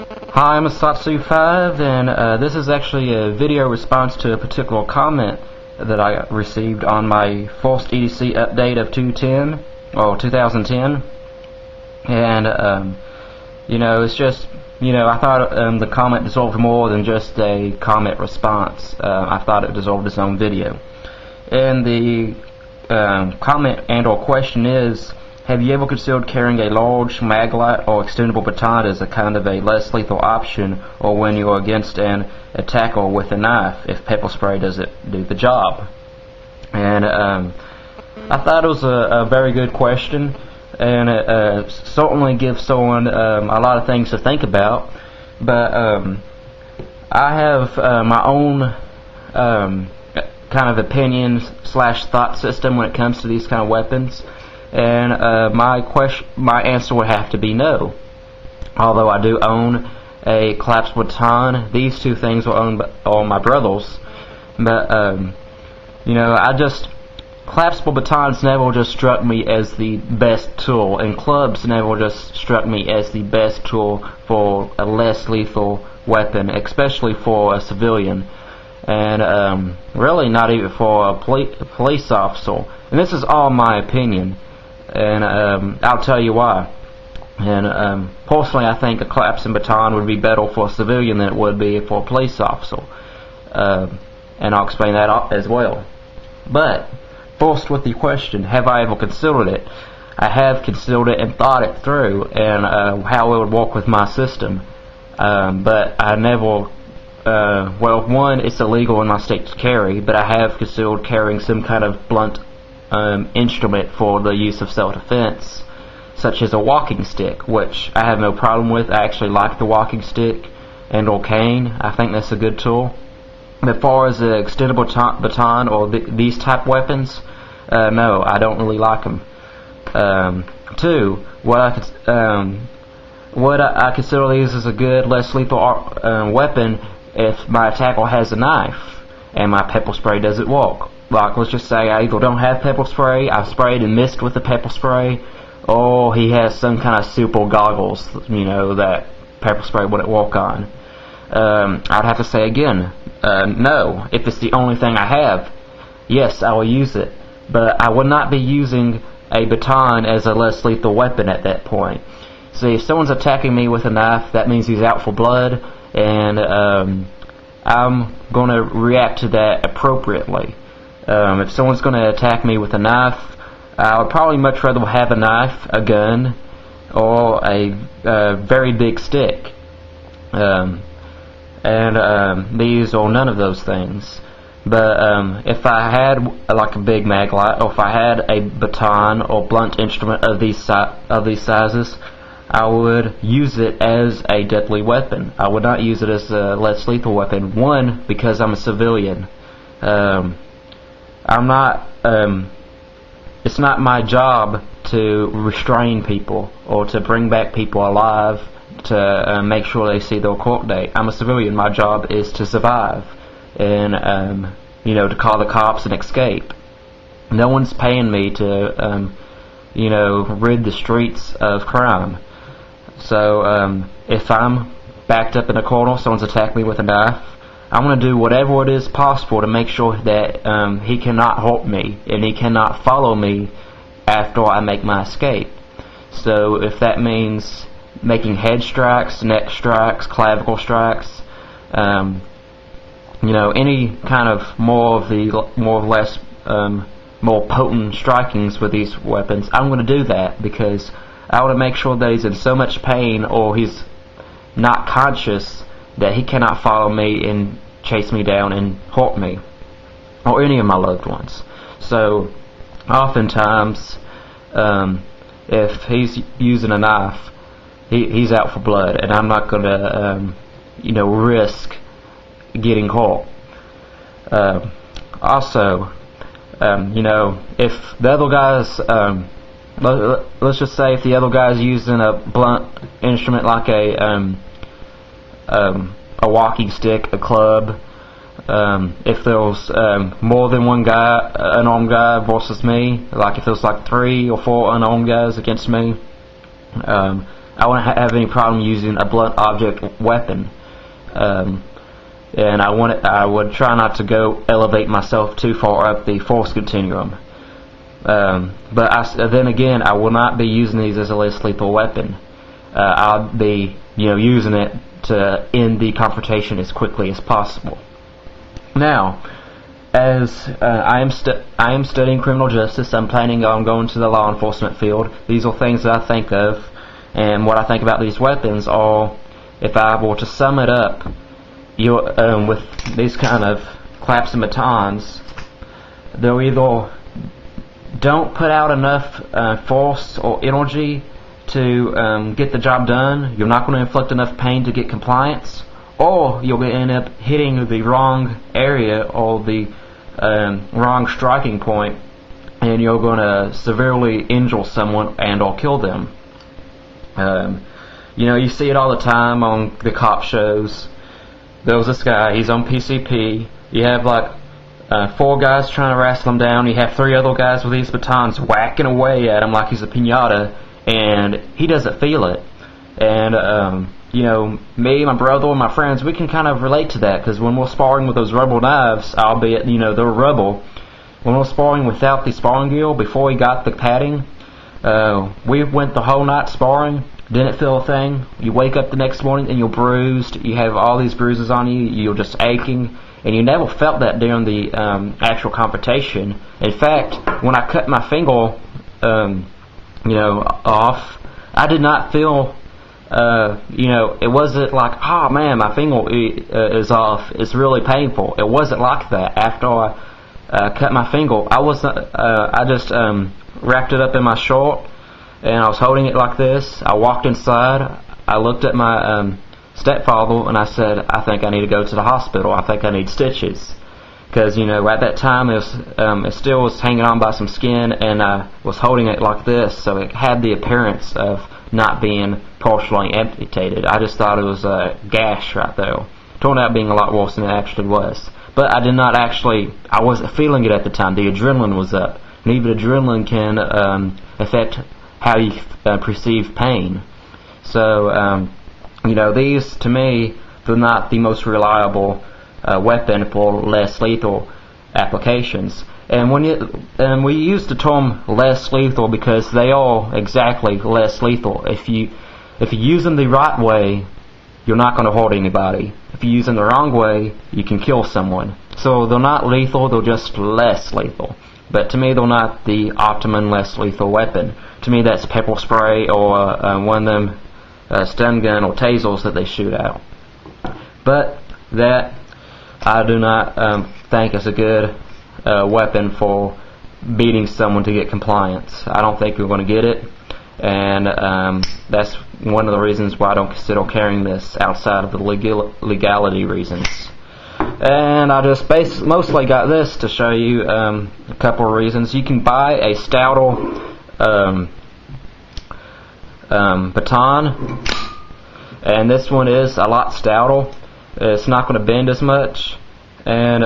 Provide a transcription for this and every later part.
Hi, I'm Asatsu5, and this is actually a video response to a particular comment that I received on my Forced EDC update of 2010. And, it's just, I thought the comment deserved more than just a comment response. I thought it deserved its own video. And the comment and or question is, have you ever considered carrying a large maglite or extendable baton as a kind of a less lethal option, or when you're against an attacker with a knife, if pepper spray doesn't do the job? And I thought it was a very good question, and it certainly gives someone a lot of things to think about. But I have my own kind of opinions / thought system when it comes to these kind of weapons. And my answer would have to be no. Although I do own a collapsible baton, these two things were owned by all my brothers. But collapsible batons never just struck me as the best tool, and clubs never just struck me as the best tool for a less lethal weapon, especially for a civilian, and really not even for a police officer. And this is all my opinion. And I'll tell you why. And personally, I think a collapsing baton would be better for a civilian than it would be for a police officer. And I'll explain that as well. But first, with the question, have I ever considered it? I have considered it and thought it through, and how it would work with my system. But I never. One, it's illegal in my state to carry, but I have considered carrying some kind of blunt instrument for the use of self-defense, such as a walking stick, which I have no problem with. I actually like the walking stick and or cane. I think that's a good tool. But as far as the extendable baton or these type weapons, no, I don't really like them. Two, what I consider these as a good, less lethal weapon if my attacker has a knife and my pepper spray doesn't work. Like, let's just say I either don't have pepper spray, I've sprayed and missed with the pepper spray, or he has some kind of super goggles, that pepper spray wouldn't work on. I'd have to say again, no. If it's the only thing I have, yes, I will use it. But I would not be using a baton as a less lethal weapon at that point. See, if someone's attacking me with a knife, that means he's out for blood, and I'm going to react to that appropriately. If someone's going to attack me with a knife, I would probably much rather have a knife, a gun, or a very big stick. These or none of those things. But if I had like a big maglite, or if I had a baton or blunt instrument of these sizes, I would use it as a deadly weapon. I would not use it as a less lethal weapon. One, because I'm a civilian. It's not my job to restrain people or to bring back people alive to make sure they see their court date. I'm a civilian. My job is to survive and, to call the cops and escape. No one's paying me to, rid the streets of crime. So, if I'm backed up in a corner, someone's attacked me with a knife, I'm going to do whatever it is possible to make sure that he cannot hurt me and he cannot follow me after I make my escape. So if that means making head strikes, neck strikes, clavicle strikes, any kind of more potent strikings with these weapons, I'm going to do that because I want to make sure that he's in so much pain or he's not conscious that he cannot follow me and chase me down and hurt me, or any of my loved ones. So, oftentimes, if he's using a knife, he's out for blood, and I'm not going to, risk getting hurt. Also, if the other guy's, let's just say if the other guy's using a blunt instrument like a walking stick, a club, if there's more than one guy, unarmed guy versus me, like if there's like 3 or 4 unarmed guys against me, I wouldn't have any problem using a blunt object weapon. And I would try not to go elevate myself too far up the force continuum. But then again, I will not be using these as a less lethal weapon. I'll be, using it to end the confrontation as quickly as possible. Now, as I am studying criminal justice, I'm planning on going to the law enforcement field. These are things that I think of, and what I think about these weapons are, if I were to sum it up, with these kind of claps and batons, they'll either don't put out enough force or energy to get the job done, you're not going to inflict enough pain to get compliance, or you'll end up hitting the wrong area or the wrong striking point, and you're going to severely injure someone and or kill them. You see it all the time on the cop shows. There was this guy, he's on PCP. You have like 4 guys trying to wrestle him down. You have 3 other guys with these batons whacking away at him like he's a piñata, and he doesn't feel it. And me, my brother, and my friends, we can kind of relate to that, because when we're sparring with those rubber knives, albeit they're rubber, when we're sparring without the sparring gear, before we got the padding, we went the whole night sparring, didn't feel a thing. You wake up the next morning and you're bruised. You have all these bruises on you. You're just aching, and you never felt that during the actual confrontation. In fact, when I cut my finger, off, I did not feel. It wasn't like, oh man, my finger is off. It's really painful. It wasn't like that. After I cut my finger, I wasn't. I just wrapped it up in my short, and I was holding it like this. I walked inside. I looked at my stepfather, and I said, I think I need to go to the hospital. I think I need stitches. Because, at that time, it still was hanging on by some skin, and I was holding it like this, so it had the appearance of not being partially amputated. I just thought it was a gash right there. Turned out being a lot worse than it actually was. But I wasn't feeling it at the time. The adrenaline was up. And even adrenaline can affect how you perceive pain. So, these, to me, they're not the most reliable weapon for less lethal applications. And we use the term less lethal because they are exactly less lethal. If you use them the right way, you're not going to hurt anybody. If you use them the wrong way, you can kill someone. So they're not lethal, they're just less lethal. But to me, they're not the optimum less lethal weapon. To me, that's pepper spray or one of them stun gun or tasers that they shoot out. But that I do not think is a good weapon for beating someone to get compliance. I don't think you're going to get it, and that's one of the reasons why I don't consider carrying this outside of the legality reasons. And I just mostly got this to show you a couple of reasons. You can buy a stouter baton, and this one is a lot stouter. It's not going to bend as much, and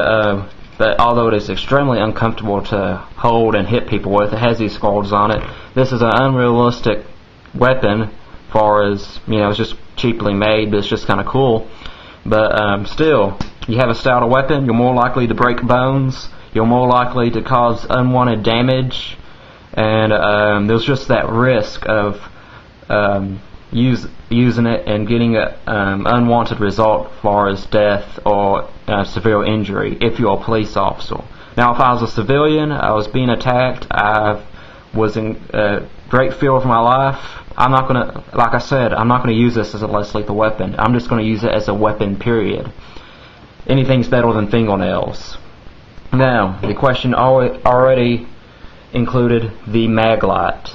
but although it is extremely uncomfortable to hold and hit people with, it has these scars on it. This is an unrealistic weapon, as far as it's just cheaply made, but it's just kind of cool. But still, you have a stouter weapon, you're more likely to break bones, you're more likely to cause unwanted damage, and there's just that risk of using it and getting an unwanted result as far as death or severe injury if you're a police officer. Now, if I was a civilian, I was being attacked, I was in great fear of my life, I'm not going to, like I said, I'm not going to use this as a less lethal weapon. I'm just going to use it as a weapon, period. Anything's better than fingernails. Now, the question already included the Maglite.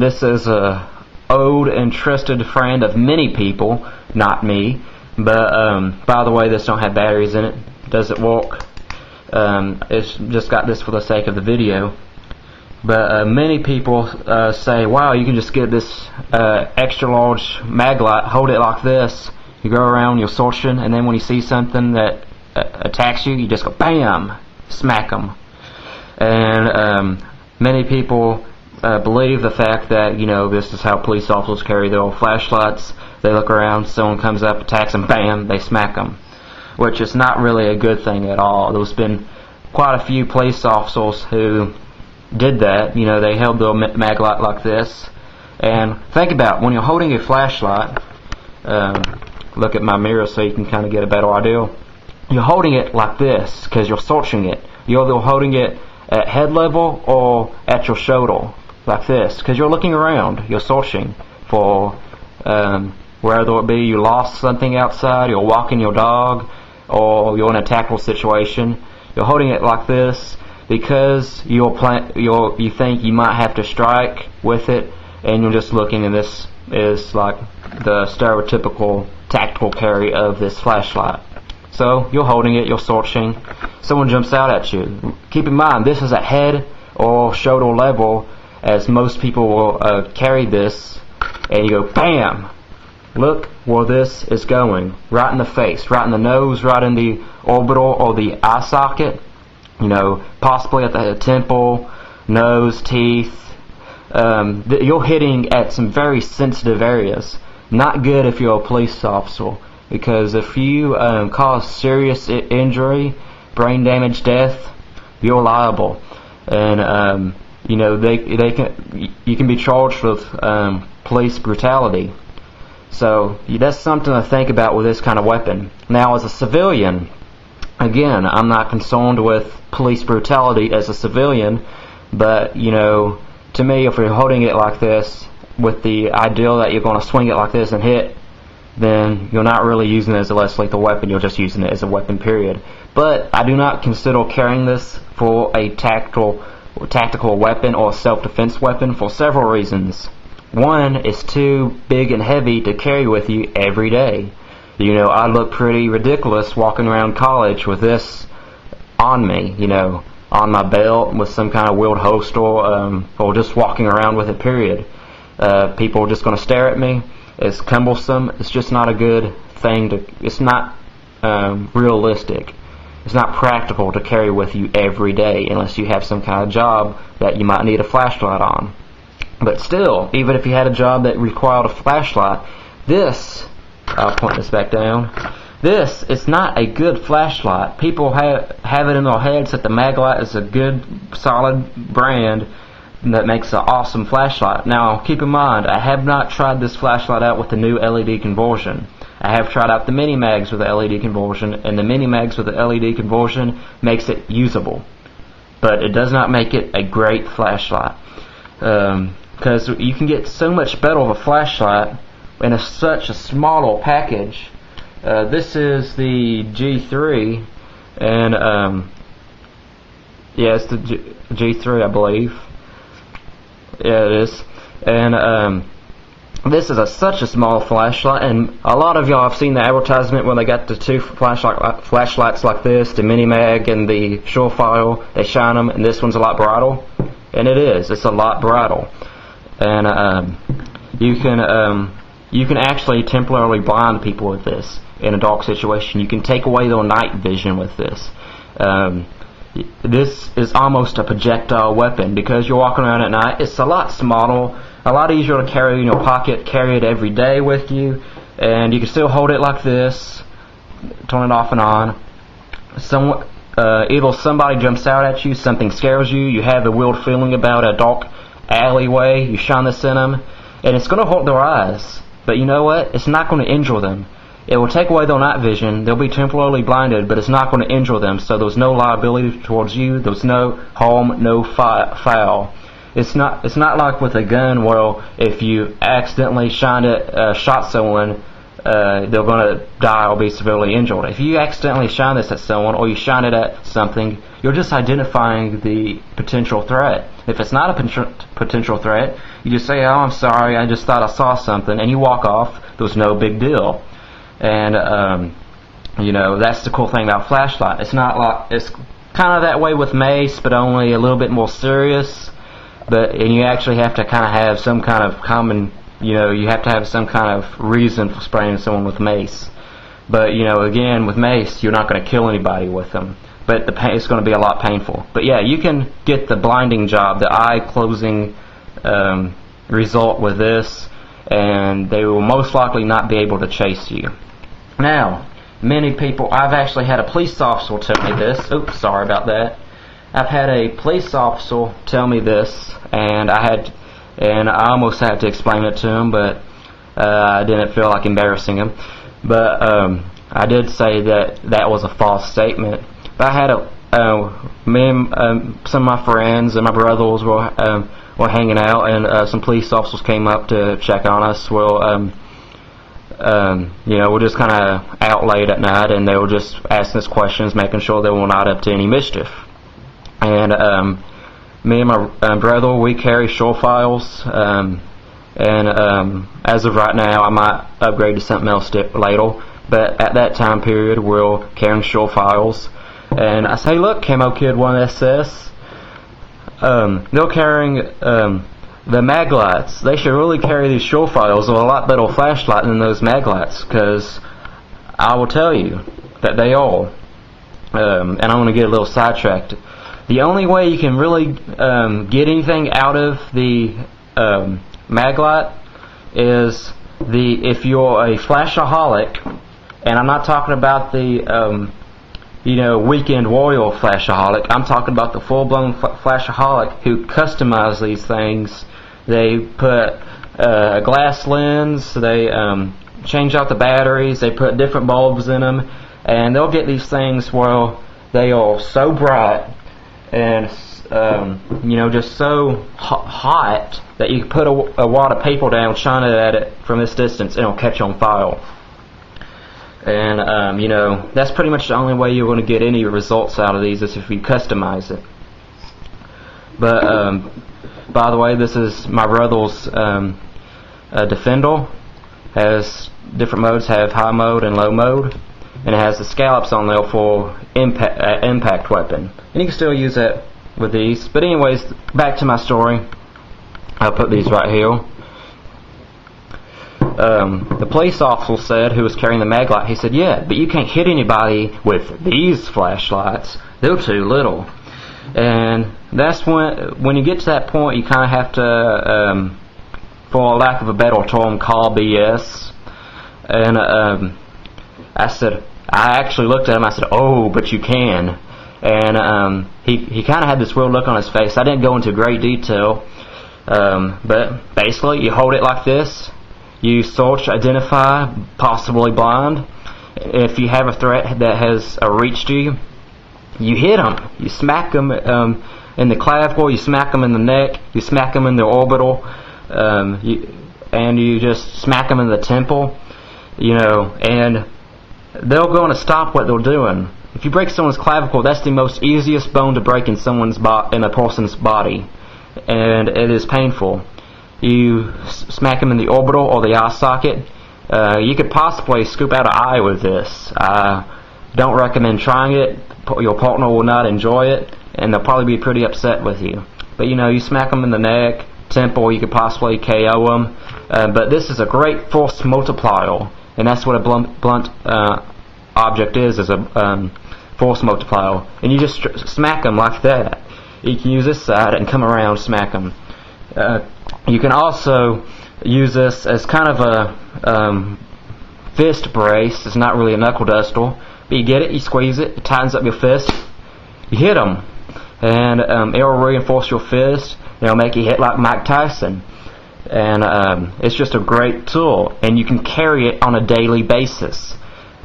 This is a old and trusted friend of many people, not me, but by the way, this don't have batteries in it. Does it work? It's just got this for the sake of the video. But many people say, wow, you can just get this extra large Maglite, hold it like this, you go around, you're searching, and then when you see something that attacks you, you just go BAM! Smack them. And many people believe the fact that, you know, this is how police officers carry their old flashlights. They look around, someone comes up, attacks them, bam, they smack them, which is not really a good thing at all. There's been quite a few police officers who did that. You know, they held their mag light like this. And think about when you're holding a flashlight. Look at my mirror so you can kind of get a better idea. You're holding it like this because you're searching it. You're either holding it at head level or at your shoulder like this because you're looking around. You're searching for whether it be you lost something outside, you're walking your dog, or you're in a tactical situation. You're holding it like this because you think you might have to strike with it, and you're just looking, and this is like the stereotypical tactical carry of this flashlight. So you're holding it, you're searching, someone jumps out at you. Keep in mind, this is at head or shoulder level, as most people will carry this, and you go BAM! Look where this is going. Right in the face, right in the nose, right in the orbital or the eye socket. You know, possibly at the temple, nose, teeth. You're hitting at some very sensitive areas. Not good if you're a police officer, because if you cause serious injury, brain damage, death, you're liable. And you know, you can be charged with police brutality. So that's something to think about with this kind of weapon. Now, as a civilian, again, I'm not concerned with police brutality as a civilian, but, you know, to me, if you're holding it like this with the idea that you're going to swing it like this and hit, then you're not really using it as a less lethal weapon, you're just using it as a weapon, period. But I do not consider carrying this for a tactical weapon or self-defense weapon for several reasons. One, it's too big and heavy to carry with you every day. You know, I look pretty ridiculous walking around college with this on me, you know, on my belt with some kind of wheeled holster, or just walking around with it, period. People are just going to stare at me. It's cumbersome. It's just not a good thing it's not realistic. It's not practical to carry with you every day unless you have some kind of job that you might need a flashlight on. But still, even if you had a job that required a flashlight, I'll point this back down. This is not a good flashlight. People have it in their heads that the Maglite is a good, solid brand that makes an awesome flashlight. Now, keep in mind, I have not tried this flashlight out with the new LED conversion. I have tried out the mini mags with the LED conversion, and the mini mags with the LED conversion makes it usable. But it does not make it a great flashlight. Because you can get so much better of a flashlight in such a small package. This is the G3, and yeah, it's the G3, I believe. Yeah, it is. And this is such a small flashlight, and a lot of y'all have seen the advertisement when they got the two flashlights like this, the Mini Mag and the Surefire. They shine them, and this one's a lot brighter, and it is. It's a lot brighter. And you can actually temporarily blind people with this in a dark situation. You can take away their night vision with this. This is almost a projectile weapon because you're walking around at night. It's a lot smaller, a lot easier to carry in your pocket, carry it every day with you, and you can still hold it like this, turn it off and on. Either somebody jumps out at you, something scares you, you have a weird feeling about a dark alleyway, you shine this in them, and it's going to hurt their eyes. But you know what? It's not going to injure them. It will take away their night vision. They'll be temporarily blinded, but it's not going to injure them. So there's no liability towards you. There's no harm, no foul. It's not like with a gun where if you accidentally shot someone, they're going to die or be severely injured. If you accidentally shine this at someone or you shine it at something, you're just identifying the potential threat. If it's not a potential threat, you just say, "Oh, I'm sorry, I just thought I saw something," and you walk off. There's no big deal. And you know, that's the cool thing about flashlight. It's not like, it's kind of that way with mace, but only a little bit more serious. And you actually have to kind of have some kind of common, you know, you have to have some kind of reason for spraying someone with mace. But you know, again, with mace, you're not going to kill anybody with them. But it's going to be a lot painful. But yeah, you can get the blinding job, the eye closing result with this, and they will most likely not be able to chase you. Now, many people, I've actually had a police officer tell me this. Oops, sorry about that. I've had a police officer tell me this, and I almost had to explain it to him, but I didn't feel like embarrassing him. But I did say that was a false statement. But I had me and some of my friends and my brothers were hanging out, and some police officers came up to check on us. Well, we're just kind of out late at night, and they were just asking us questions, making sure they were not up to any mischief. And me and my brother, we carry shore files, and as of right now, I might upgrade to something else later. But at that time period, we're carrying shore files. And I say, look, Camo Kid 1SS, they're carrying the mag lights. They should really carry these shore files with a lot better flashlight than those mag lights, because I will tell you that they are. And I'm going to get a little sidetracked. The only way you can really get anything out of the mag light is if you're a flashaholic, and I'm not talking about the weekend warrior flashaholic. I'm talking about the full-blown flashaholic who customize these things. They put a glass lens, they change out the batteries, they put different bulbs in them, and they'll get these things where they are so bright and just so hot that you can put a wad of paper down, shine it at it from this distance, and it'll catch on fire. And that's pretty much the only way you're going to get any results out of these, is if you customize it. But by the way, this is my brother's Defender. Has different modes, have high mode and low mode, and it has the scallops on there for impact weapon. And you can still use that with these. But anyways, back to my story. I'll put these right here. The police officer said, who was carrying the mag light, he said, yeah, but you can't hit anybody with these flashlights. They're too little. And that's when you get to that point, you kind of have to, for lack of a better term, call BS. And I actually looked at him, I said, oh, but you can. And he kind of had this weird look on his face. I didn't go into great detail, but basically you hold it like this. You search, identify, possibly blind. If you have a threat that has reached you, you hit them. You smack them in the clavicle, you smack them in the neck, you smack them in the orbital, and you just smack them in the temple, and they're going to stop what they're doing. If you break someone's clavicle, that's the most easiest bone to break in a person's body, and it is painful. You smack them in the orbital or the eye socket. You could possibly scoop out an eye with this. Don't recommend trying it. Your partner will not enjoy it, and they'll probably be pretty upset with you. But you smack them in the neck, temple, you could possibly KO them. But this is a great force multiplier, and that's what a blunt object is a force multiplier. And you just smack them like that. You can use this side and come around, smack them. You can also use this as kind of a fist brace. It's not really a knuckle duster, but you get it, you squeeze it, it tightens up your fist, you hit them, and it'll reinforce your fist. It'll make you hit like Mike Tyson, and it's just a great tool, and you can carry it on a daily basis.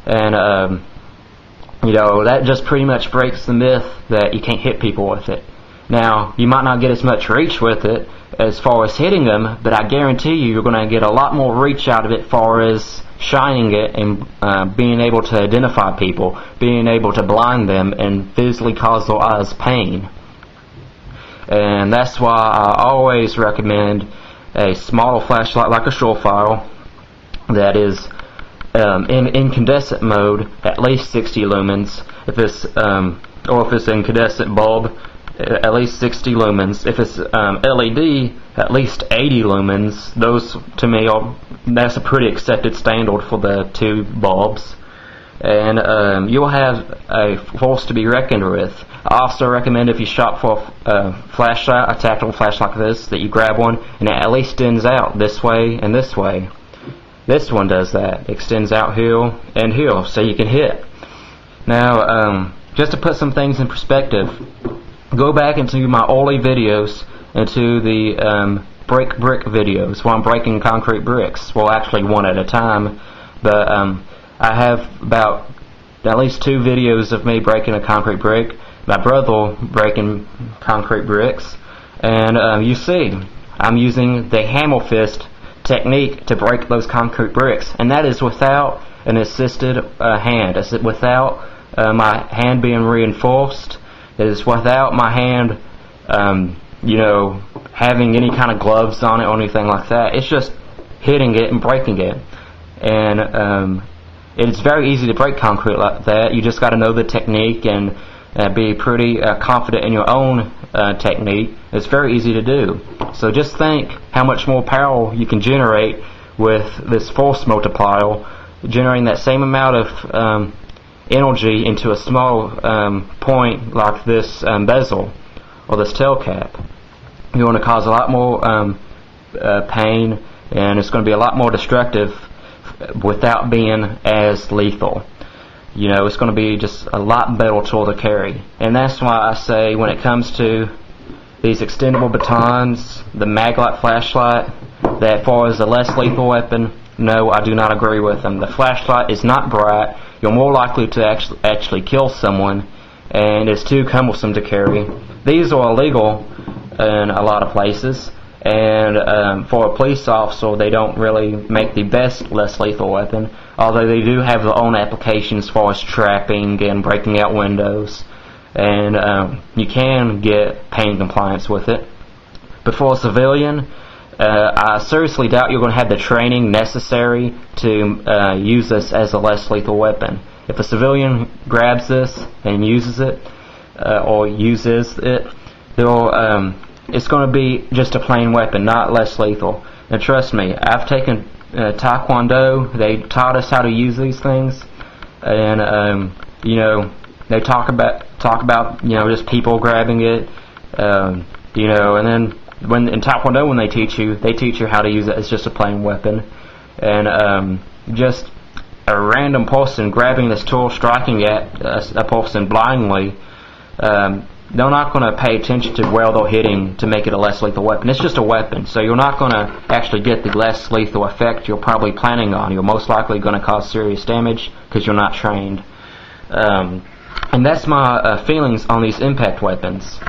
And that just pretty much breaks the myth that you can't hit people with it. Now, you might not get as much reach with it as far as hitting them, but I guarantee you're going to get a lot more reach out of it as far as shining it and being able to identify people, being able to blind them and physically cause their eyes pain. And that's why I always recommend a smaller flashlight like a Surefire that is in incandescent mode, at least 60 lumens. If it's incandescent bulb, at least 60 lumens. If it's LED, at least 80 lumens. Those, to me, that's a pretty accepted standard for the two bulbs. and you'll have a force to be reckoned with. I also recommend if you shop for a flashlight, a tactical flashlight like this, that you grab one and it at least extends out this way and this way. This one does that. It extends out hill and hill, so you can hit. Now, just to put some things in perspective, go back into my early videos, into the break brick videos where I'm breaking concrete bricks. Well, actually one at a time, but I have about at least 2 videos of me breaking a concrete brick, my brother breaking concrete bricks, and you see I'm using the hammer fist technique to break those concrete bricks, and that is without an assisted hand. It's without my hand being reinforced. It is without my hand having any kind of gloves on it or anything like that. It's just hitting it and breaking it, and it's very easy to break concrete like that. You just got to know the technique and be pretty confident in your own technique. It's very easy to do. So just think how much more power you can generate with this force multiplier, generating that same amount of energy into a small point like this bezel or this tail cap. You're going to cause a lot more pain, and it's going to be a lot more destructive without being as lethal. It's going to be just a lot better tool to carry. And that's why I say when it comes to these extendable batons, the Maglite flashlight, that far as a less lethal weapon, no, I do not agree with them. The flashlight is not bright. You're more likely to actually kill someone, and it's too cumbersome to carry. These are illegal in a lot of places, and for a police officer, they don't really make the best less lethal weapon, although they do have their own applications as far as trapping and breaking out windows, and you can get pain compliance with it. But for a civilian, I seriously doubt you're going to have the training necessary to use this as a less lethal weapon. If a civilian grabs this and uses it, it's going to be just a plain weapon, not less lethal. And trust me, I've taken Taekwondo. They taught us how to use these things, and they talk about just people grabbing it, and then in Taekwondo, when they teach you how to use it as just a plain weapon, and just a random person grabbing this tool, striking at a person blindly. They're not going to pay attention to where they're hitting to make it a less lethal weapon. It's just a weapon, so you're not going to actually get the less lethal effect you're probably planning on. You're most likely going to cause serious damage because you're not trained. And that's my feelings on these impact weapons.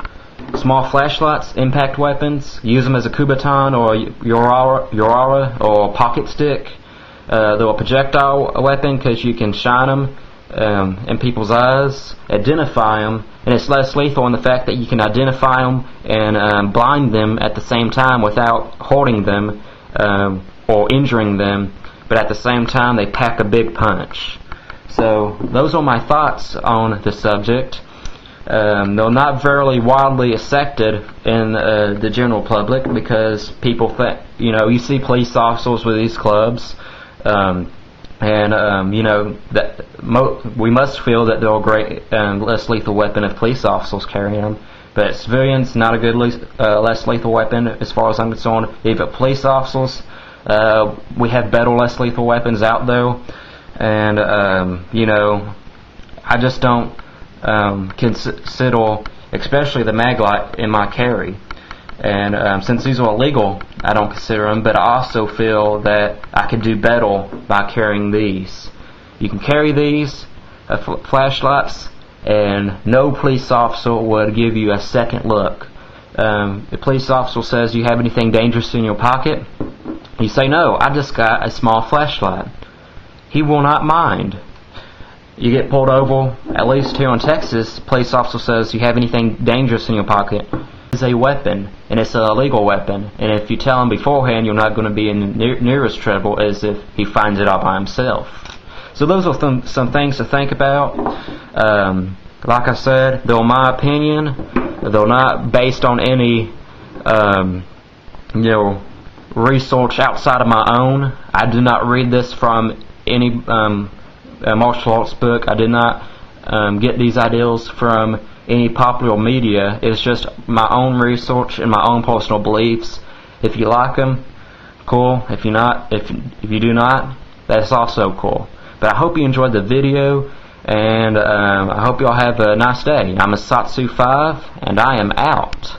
Small flashlights, impact weapons, use them as a Kubotan or Yora or pocket stick. They're a projectile weapon because you can shine them in people's eyes, identify them, and it's less lethal in the fact that you can identify them and blind them at the same time without hurting them or injuring them, but at the same time they pack a big punch. So those are my thoughts on the subject. They're not very widely accepted in the general public because people think, you see police officers with these clubs, that we must feel that they're a great less lethal weapon if police officers carry them. But civilians, not a good less lethal weapon as far as I'm concerned. Even police officers, we have better less lethal weapons out there, and I just don't consider, especially the Maglite, in my carry. And since these are illegal, I don't consider them, but I also feel that I could do better by carrying these. You can carry these flashlights, and no police officer would give you a second look. The police officer says, "You have anything dangerous in your pocket?" You say, "No, I just got a small flashlight." He will not mind. You get pulled over, at least here in Texas, police officer says, "You have anything dangerous in your pocket?" It's a weapon, and it's an illegal weapon, and if you tell him beforehand, you're not going to be in near as trouble as if he finds it out by himself. So those are some things to think about. Like I said, they're my opinion. They're not based on any research outside of my own. I do not read this from any a martial arts book. I did not get these ideas from any popular media. It's just my own research and my own personal beliefs. If you like them, cool. If you do not, that's also cool. But I hope you enjoyed the video, and I hope you all have a nice day. I'm a Satsu5, and I am out.